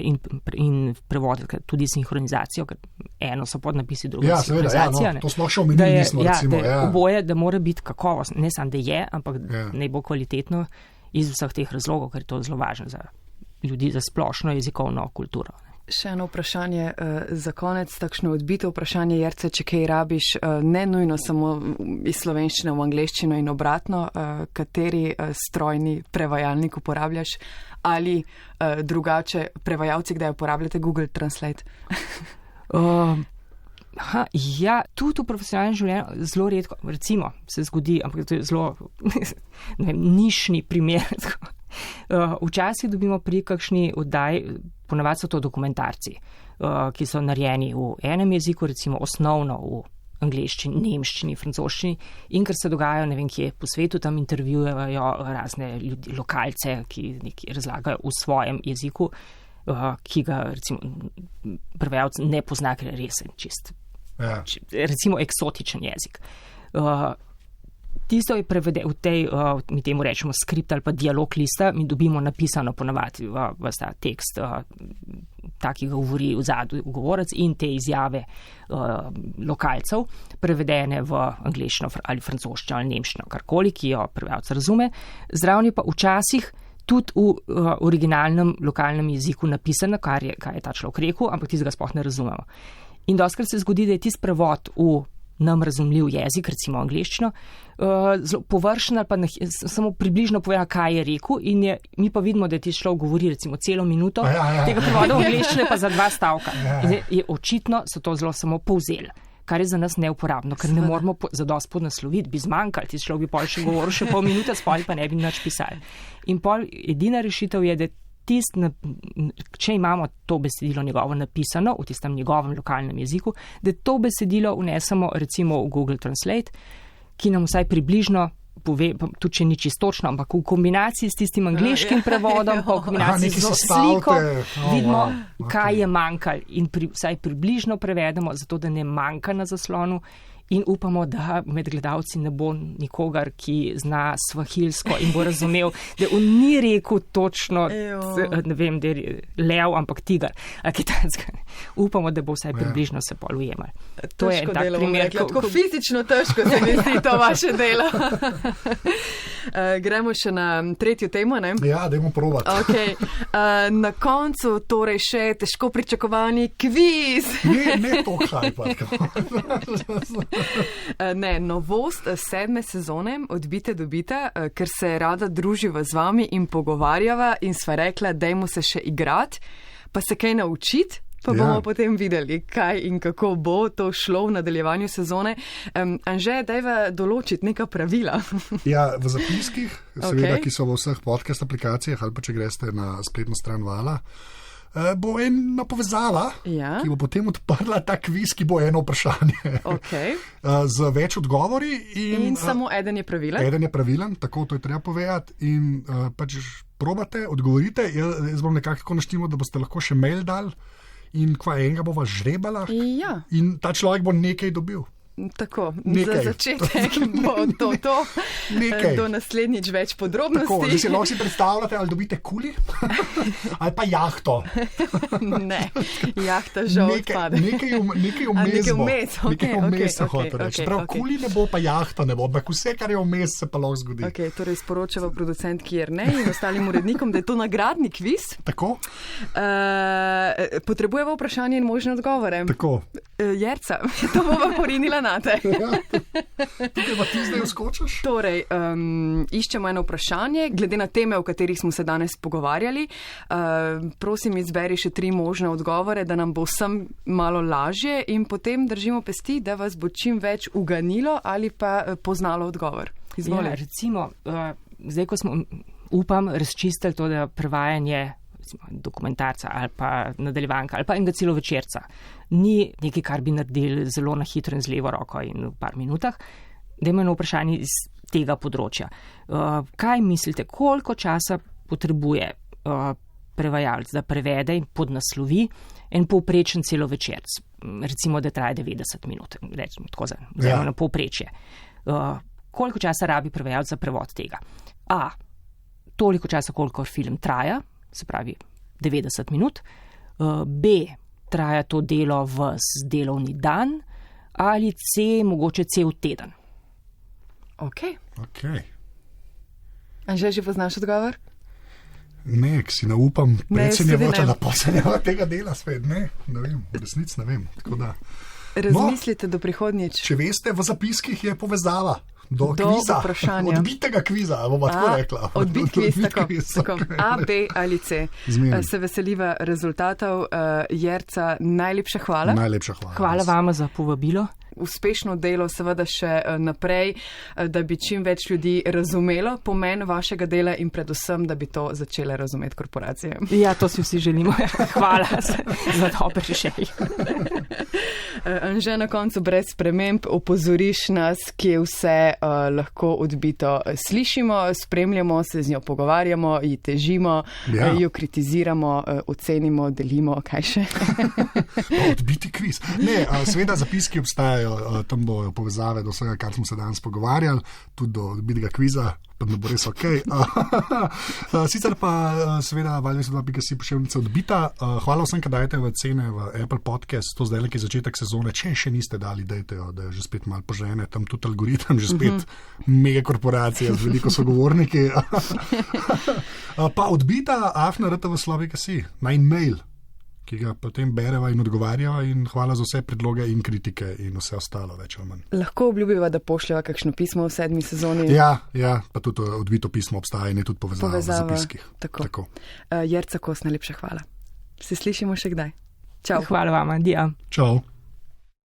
Speaker 4: in prevod, tudi sinhronizacijo, ker eno so podnapisi, drugo sinhronizacija.
Speaker 2: To smo še omenili, recimo.
Speaker 4: Oboje, da mora biti kakovost, ne samo, da je, ampak ne bo kvalitetno iz vseh teh razlogov, ker je to zelo važno za ljudi, za splošno jezikovno kulturo.
Speaker 1: Še eno vprašanje za konec, takšno odbito vprašanje, Jerce, če kaj rabiš, ne nujno samo iz slovenščine v angleščino in obratno, kateri strojni prevajalnik uporabljaš ali drugače prevajalci, kdaj uporabljate Google Translate? Tudi v profesionalnem življenju zelo redko, recimo, se zgodi, ampak to je zelo nišni primer. Včasih dobimo pri kakšni oddaji, ponavadi so to dokumentarci, ki so narejeni v enem jeziku, recimo osnovno v angleščini, nemščini, francoščini, in ker se dogajajo, ne vem kje po svetu, tam intervjujejo razne ljudi, lokalce, ki nekaj razlagajo v svojem jeziku, ki ga recimo prevajalec ne pozna, ker je resen čist. Recimo eksotičen jezik. Tisto je prevedeno v tej, mi temu rečemo skript ali pa dialog lista, mi dobimo napisano ponavadi v ta tekst, taki govori v zadnji govorec in te izjave lokalcev, prevedene v angleščino ali francoščino ali nemščino, karkoli, ki jo prevajalec razume. Zraven je pa včasih tudi v originalnem lokalnem jeziku napisano, kaj je ta človek rekel, ampak tistega sploh ne razumemo. In dostikrat se zgodi, da je tisti prevod v nam razumljiv jezik, recimo angleščino, zelo površen ali pa samo približno povedal, kaj je rekel, in mi pa vidimo, da ti človek govori recimo celo minuto, tega prevoda v angleščino pa za 2 stavka. In očitno so to zelo samo povzeli, kar je za nas neuporabno, ker ne moramo zadosti podnasloviti, bi zmanjkali, ti človek bi pol še govoril še pol minute, spol pa ne bi nič pisali. In pol edina rešitev je, da če imamo to besedilo njegovo napisano v tistem njegovem lokalnem jeziku, da to besedilo vnesemo recimo v Google Translate, ki nam vsaj približno pove, tudi če ni čistočno, ampak v kombinaciji s tistim angleškim prevodom, pa v kombinaciji z sliko, vidimo, kaj je manjkalo in vsaj približno prevedemo, zato da ne manjka na zaslonu. In upamo, da med gledalci ne bo nikogar, ki zna svahilsko in bo razumel, da on ni rekel točno, ne vem, da je lev, ampak tigar, ali kitajska. Upamo, da bo vsaj približno se pol ujemali. To je tak primer. Tako fizično težko se mi zdi to vaše delo. Gremo še na tretjo temo, ne?
Speaker 2: Ja, dajmo probati.
Speaker 1: Okay. Na koncu torej še težko pričakovani kviz.
Speaker 2: Ne to hajpat.
Speaker 1: Ne, novost 7. sezone Odbite dobite, ker se rada druživa z vami in pogovarjava in sva rekla, dajmo se še igrati, pa se kaj naučiti. Pa bomo potem videli, kaj in kako bo to šlo v nadaljevanju sezone. Anže, dajva določiti neka pravila.
Speaker 2: Ja, v zapiskih, seveda, ki so v vseh podcast aplikacijah ali pa če greste na spletno stran Vala, bo ena povezava, ki bo potem odprla ta kviz, ki bo eno vprašanje. Z več odgovori.
Speaker 1: In samo eden je pravilen.
Speaker 2: Eden je pravilen, tako to je treba povedati. In pač probate, odgovorite. Jaz bom nekako tako naštimo, da boste lahko še mail dali. In kva enega bova žrebala.
Speaker 1: Ja.
Speaker 2: In ta človek bo nekaj dobil.
Speaker 1: Tako, za začetek bo to.
Speaker 2: Nekaj.
Speaker 1: Do naslednjič več podrobnosti.
Speaker 2: Tako, zdaj si lahko predstavljate, ali dobite kuli, ali pa jahto.
Speaker 1: Ne, jahta žal odpade.
Speaker 2: Nekaj vmes. Nekaj vmes se hoče reči. Prav, kuli ne bo, pa jahta ne bo. Ampak vse, kar je vmes, se pa lahko zgodi.
Speaker 1: Torej sporočava producentki Jernej in ostalim urednikom, da je to nagradni kviz.
Speaker 2: Tako.
Speaker 1: Potrebujeva vprašanje in možne odgovore.
Speaker 2: Tako.
Speaker 1: Jerca, to bova porinila nate.
Speaker 2: Tukaj pa ti zdaj vskočiš?
Speaker 1: Torej, iščemo eno vprašanje, glede na teme, o katerih smo se danes pogovarjali. Prosim, izberi še 3 možne odgovore, da nam bo vsem malo lažje in potem držimo pesti, da vas bo čim več uganilo ali pa poznalo odgovor. Izvoli.
Speaker 4: Ja, recimo, zdaj, ko smo, upam, razčistili to, da prevajanje dokumentarca ali pa nadaljevanka ali pa enega celo večerca ni nekaj, kar bi naredili zelo na hitro in z levo roko in v par minutah. Dajmo eno vprašanje iz tega področja. Kaj mislite, koliko časa potrebuje prevajalec, da prevede in podnaslovi en povprečen celo večerc? Recimo, da traja 90 minut, rečemo tako za na povprečje. Koliko časa rabi prevajalec za prevod tega? A, toliko časa, koliko film traja, se pravi 90 minut, B, traja to delo v delovni dan, ali C, mogoče cel teden.
Speaker 1: Ok. Anže, že poznaš odgovor?
Speaker 2: Ne, ki si ne upam predsenjevoča na posenjava tega dela spet. Ne vem, v resnici ne vem.
Speaker 1: Razmislite do prihodnjič.
Speaker 2: Če veste, v zapiskih je povezava. Do kviza, odbitega kviza, bomo tako rekla.
Speaker 1: Odbit kviz, tako. A, B ali C. Se veseliva rezultatov. Jerca, najlepša hvala.
Speaker 2: Najlepša hvala.
Speaker 4: Hvala vama za povabilo.
Speaker 1: Uspešno delo seveda še naprej, da bi čim več ljudi razumelo pomen vašega dela in predvsem, da bi to začele razumeti korporacije.
Speaker 4: Ja, to si vsi želimo. Hvala za dobre želje.
Speaker 1: Anže, na koncu brez sprememb opozoriš nas, kje vse lahko odbito slišimo, spremljamo, se z njo pogovarjamo, ji težimo, jo kritiziramo, ocenimo, delimo, kaj še?
Speaker 2: Odbiti kviz. Ne, seveda zapiski obstajajo. Tam bojo povezave do vsega, kar smo se danes pogovarjali, tudi do odbitega kviza, pa ne bo res ok. Sicer pa seveda valjda.si pošiljnica odbita. Hvala vsem, ki dajete v cene v Apple Podcast, to zdaj je začetek sezone, če še niste dali, dajte jo, da je že spet malo požene, tam tudi algoritem, že spet mega korporacija z veliko sogovorniki. Pa odbita afna.rtv.si, na e-mail, ki ga potem bereva in odgovarjava, in hvala za vse predloge in kritike in vse ostalo, več ali manj.
Speaker 1: Lahko obljubiva, da pošljeva kakšno pismo v 7. sezoni?
Speaker 2: Ja, pa tudi odbito pismo obstaja in je tudi povezava v zapiskih.
Speaker 1: Tako. Jerca Kos, najlepša hvala. Se slišimo še kdaj. Čau.
Speaker 4: Hvala vama, Dija.
Speaker 2: Čau.